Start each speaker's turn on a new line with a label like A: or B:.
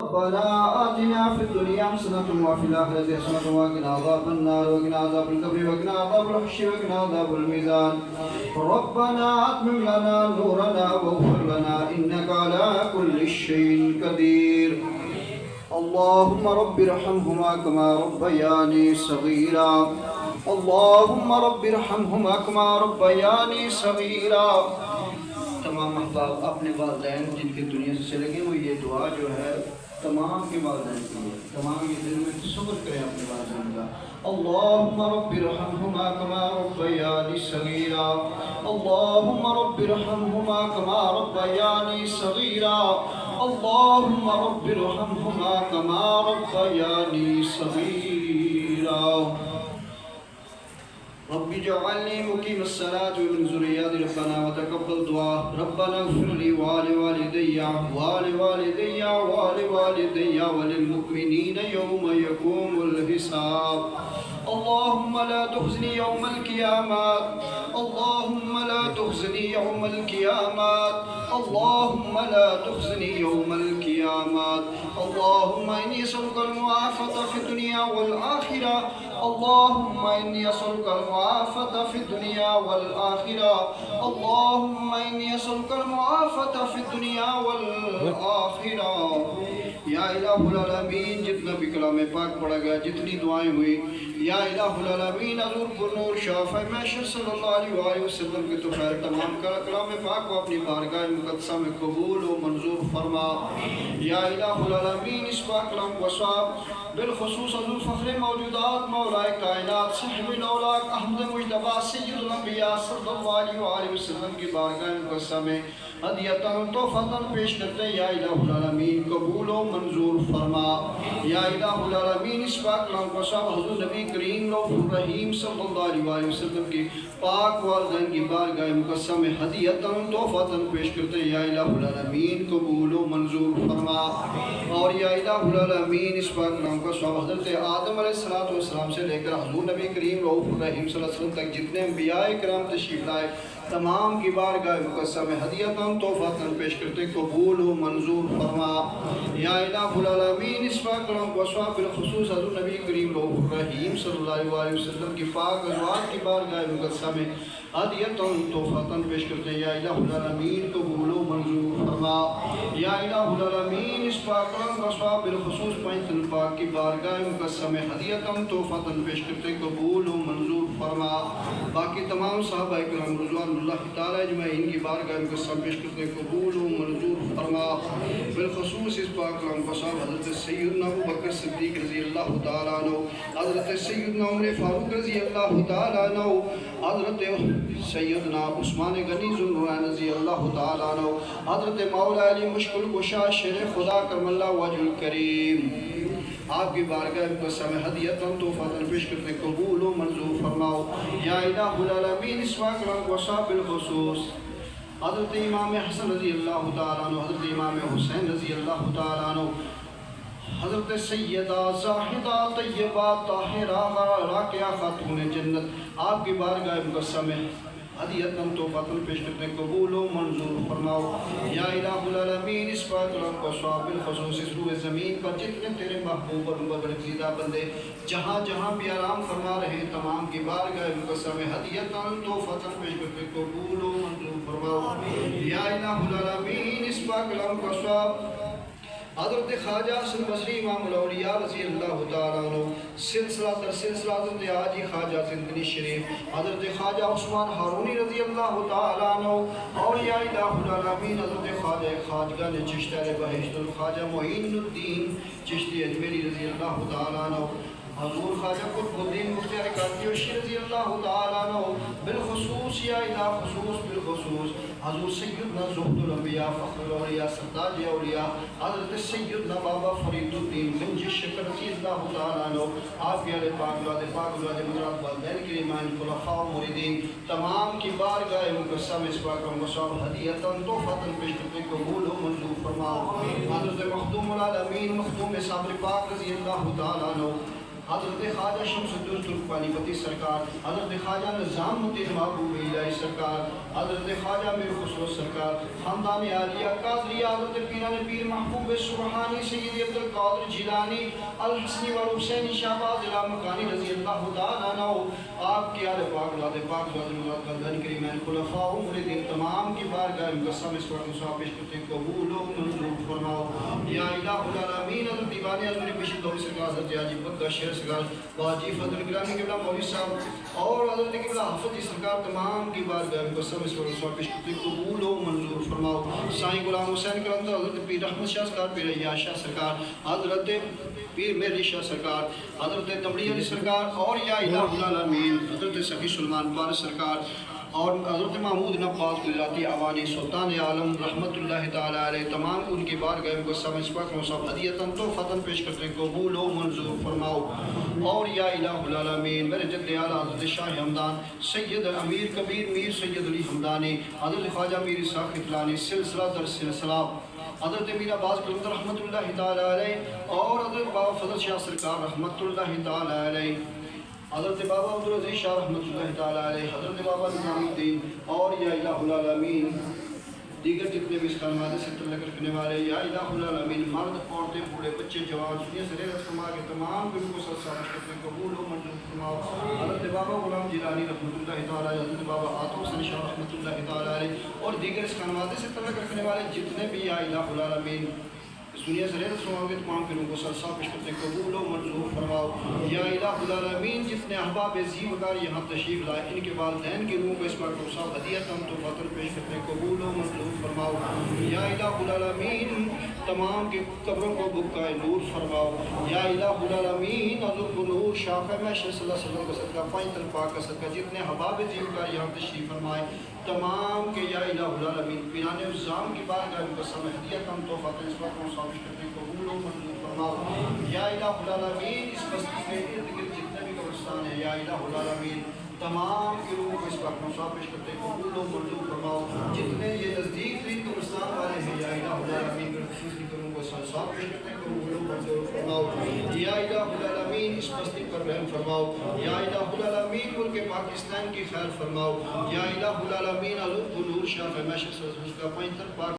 A: ربنا آتنا في الدنيا حسنة وفي الآخرة حسنة وقنا عذاب النار وقنا عذاب القبر وقنا عذاب الحشر وقنا عذاب الميزان. ربنا أتمم لنا نورنا واغفر لنا إنك على كل شيء قدير. اللهم رب ارحمهما كما ربياني صغيرا. اللهم رب ارحمهما كما ربياني صغيرا. تمام احباب اپنے والدین جن کے دنیا سے چلے گئے، وہ یہ دعا جو ہے تمام کے والدین کے لیے، تمام یہ دل میں تصور کریں اپنے والدین کا. اللهم رب ارحمهما كما ربياني صغيرا. اللهم رب ارحمهما كما ربياني صغيرا. اللهم رب ارحمهما كما ربياني صغيرا. رب اجعلني مقيم الصلاة ومن ذريتي ربنا وتقبل دعاء. ربنا اغفر لي ولوالدي وللمؤمنين يوم يقوم الحساب. اللهم لا تخزني يوم القيامة. اللهم لا تخزني يوم القيامة. اللهم لا تخزني يوم القيامة. اللهم إني أسألك المعافاة في الدنيا والآخرة. اللهم إني أسألك المعافاة في الدنيا والآخرة. اللهم إني أسألك المعافاة في الدنيا والآخرة. یا الہ العالمین جتنا بھی کلام پاک پڑھا گیا، جتنی دعائیں ہوئی، یا الہ العالمین حضور پرنور شافع محشر صلی اللہ علیہ وآلہ وسلم کے تو خیر تمام کلام پاک کو اپنی بارگاہ مقدسہ میں قبول و منظور فرما. یا الہ العالمین اس پاک کلام کو ثواب بالخصوص حضور فخر موجودات مولا کائنات صاحب الاولاق احمد مجتبی سید الانبیاء صلی اللہ علیہ وآلہ وسلم کی بارگاہ مقدسہ میں ہدیتاً تحفۃً پیش کرتے ہیں. یا الہ العالمین قبول و منظور فرما. یا الہ العالمین اس پاک کلام کو صاحب حضور نبی کریم رؤوف الرحیم صلی اللہ علیہ وآلہ وسلم کی پاک والدین کی بارگاہ مقدسہ میں ہدیتاً تحفۃً پیش کرتے ہیں. یا الہ العالمین قبول و منظور فرما. اور یا الہ العالمین اس پاک کلام کو صاحب حضرت آدم علیہ السلام سے لے کر حضور نبی کریم رؤوف الرحیم صلی اللہ علیہ وسلم تک جتنے انبیاء کرام تشریف لائے تمام کی بارگاہ مقدسہ میں ہدیتاً تحفۃً پیش کرتے قبول و منظور فرما. یا الہ العالمین اس پاک کلام کو صاحب بالخصوص حضور نبی کریم رؤوف الرحیم صلی اللہ علیہ وسلم کی پاک ازواج کی بارگاہ مقدسہ میں ہدیتاً تحفۃً پیش کرتے ہیں. یا الہ العالمین قبول و منظور فرما. یا الہ العالمین اس پاک کلام کو صاحب بالخصوص پنجتن پاک کی بارگاہ مقدسہ میں ہدیتاً تحفۃً پیش کرتے قبول و منظور فرما. باقی تمام صحابہ کرام رضوان اللہ تعالیٰ اجمعین کی بارگاہ مقدسہ پیش کرتے قبول و منظور فرما. بالخصوص اس پاک کلام کو صاحب حضرت سیدنا ابو بکر صدیق رضی اللہ تعالیٰ عنہ، حضرت سیدنا عمر فاروق رضی اللہ تعالیٰ عنہ، حضرت سیدنا عثمان غنی ذوالنورین رضی اللہ تعالیٰ عنہ، حضرت مولا علی مشکل کشا شیر خدا کرم اللہ وجہ الکریم آپ کی بارگاہ مقدسہ میں ہدیتاً تحفۃً پیش کرتے قبول و منظور فرماؤ. یا الہ العالمین اس پاک کلام کو صاحب بالخصوص حضرت امام حسن رضی اللہ تعالیٰ عنہ، حضرت امام حسین رضی اللہ تعالیٰ عنہ، حضرت سیدہ زاہدہ طیبہ طاہرہ راقیہ خاتون جنت آپ کی بارگاہ مقدسہ میں ہدیتاً تحفۃً پیش کرتے قبول و منظور فرماؤ. یا الہ العالمین اس پاک کلام کو صاحب بالخصوص اس روح زمین پر جتنے تیرے محبوب اور برگزیدہ بندے جہاں جہاں بھی آرام فرما رہے ہیں تمام کی بارگاہ مقدسہ میں ہدیتاً تحفۃً پیش کرتے قبول و منظور فرماؤ. یا الہ العالمین اس پاک کلام کو صاحب حضرت خواجہ حسن بصری امام الاولیاء رضی اللہ تعالیٰ عنہ، سلسلہ در سلسلہ حضرت حاجی خواجہ زندگی شریف، حضرت خواجہ عثمان ہارونی رضی اللہ تعالیٰ عنہ، اور یا الہ العالمین حضرت خواجہ خواجگان چشتہ بہشت الخواجہ معین الدین چشتی اجمیری رضی اللہ تعالیٰ عنہ، حضور خواجہ قطب الدین مفتی کاشی رضی اللہ تعالیٰ عنہ، بالخصوص یا الہ خصوص بالخصوص حضور سیدنا زہد الانبیاء فخر الاولیاء سرداج اولیاء حضرت سیدنا بابا فرید الدین گنج شکر رضی اللہ تعالیٰ عنہ، آپ کے علیہ پاک اولاد مدرات والدین کے ایمان خلفاء و مریدین تمام کی بارگاہ مقدسہ میں اس پاک و مصاب ہدیتاً تحفۃً پیش کرتے قبول و منظور فرماؤ. حضرت مخدوم العالمین مخدوم صابر پاک رضی اللہ تعالیٰ عنہ، حضرت خواجہ شمس الدین ترکمانی پتی سرکار، حضرت خواجہ نظام الدین محبوب الہی سرکار، حضرت خواجہ میر خسرو سرکار، خاندان عالیہ قادریہ، حضرت پیران پیر محبوب سبحانی سید عبد القادر جیلانی الحسنی والحسینی شہباز علامکانی رضی اللہ تعالیٰ عنہ، آپ کی آل پاک اولاد پاک حضرت بندن کریمین خلفاء مریدین تمام کی بارگاہ مقدسہ میں اس وقت مصاب پیش کرتے ہیں، قبول و منظور فرماؤ یا الہ العالمین۔ حضرت دیوانی حضرت بشیر دوری سرکار، حضرت حاجی بکر شیر سرکار، واجی فضل گرامی قبلہ مولوی صاحب اور حضرت قبلہ حافظ سرکار تمام کی بارگاہ میں قسم اس وقت مصاب پیش کرتے ہیں، قبول و منظور فرماؤ۔ سائیں غلام حسین کلندر، حضرت پیر احمد شاہ سرکار، پیر عیاض شاہ سرکار، حضرت پیر مہری شاہ سرکار، حضرت تمڑی علی سرکار اور یا الہ العالمین حضرت سخی سلمان پار سرکار اور حضرت محمود نبات گجراتی عوانی سلطان عالم رحمت اللہ تعالیٰ علیہ، تمام ان کی بارگاہ مقدسہ میں اس وقت مصاب ہدیتاً تحفتاً پیش کرتے ہیں، قبول و منظور فرماؤ اور یا الہ العالمین۔ میرے جد اعلیٰ حضرت شاہ ہمدان سید امیر کبیر میر سید علی ہمدانی، حضرت خواجہ میر اسحاق ختلانی سلسلہ در سلسلہ، حضرت میر عباس کلندر رحمت اللہ تعالیٰ علیہ اور حضرت بابا فضل شاہ سرکار رحمت اللہ تعالیٰ علیہ، حضرت بابا عبدالعزیز شاہ رحمت اللہ تعالیٰ علیہ، حضرت بابا نظام الدین اور یا الہ العالمین دیگر جتنے بھی اس خانوادے سے تعلق رکھنے والے، یا الہ العالمین مرد عورتیں بوڑھے بچے جوان سنیے سرے رسما کے تمام گروہ کو سر سامش کرتے ہیں، قبول و منظور فرماؤ۔ حضرت بابا غلام جیلانی رحمت اللہ تعالیٰ علیہ، حضرت بابا عاطف حسین شاہ رحمت اللہ تعالیٰ علیہ اور دیگر اس خانوادے سے تعلق رکھنے والے جتنے بھی یا الہ العالمین سنیے سرے رسما کے تمام گروہ کو سر سامش کرتے ہیں، قبول و منظور فرماؤ۔ یا الہ العالمین جتنے احباب عظیم وقار یہاں تشریف لائے، ان کے والدین کے روح کو اس بار کو صاحب ہدیت ہم تو فاتر پیش کرتے ہیں، قبول و منظور فرماؤ۔ یا الہ العالمین تمام کے قبروں کو بکائے نور فرماؤ۔ یا الہ العالمین حضور کو نور شافع میں صلی اللہ علیہ وسلم کا صدقہ پائن پاک کا صدقہ جتنے احباب عظیم وقار یہاں تشریف فرمائے تمام کے یا الہ العالمین پیران الزام کی بارگاہ مقدسہ میں ہدیت ہم تو فاتر اس وقت مصاب کرتے ہیں، قبول و منظور فرماؤ۔ یا الہ العالمین اس بستی کے ارد گرد جتنے بھی قبرستان ہیں، یا الہ العالمین تمام کے لوگوں کو اس وقت مصاب پیش کرتے ہیں، قبول و منظور فرماؤ۔ جتنے یہ نزدیک ترین قبرستان والے ہیں، یا الہ العالمین خصوصی کروں کو مصاب پیش کرتے ہیں، قبول و منظور فرماؤ۔ یا الہ العالمین اس بستی پر رحم فرماؤ۔ یا الہ العالمین ملک پاکستان کی خیر فرماؤ۔ یا الہ العالمین حضور کو نور شاہ فرمائش کا پائن پاک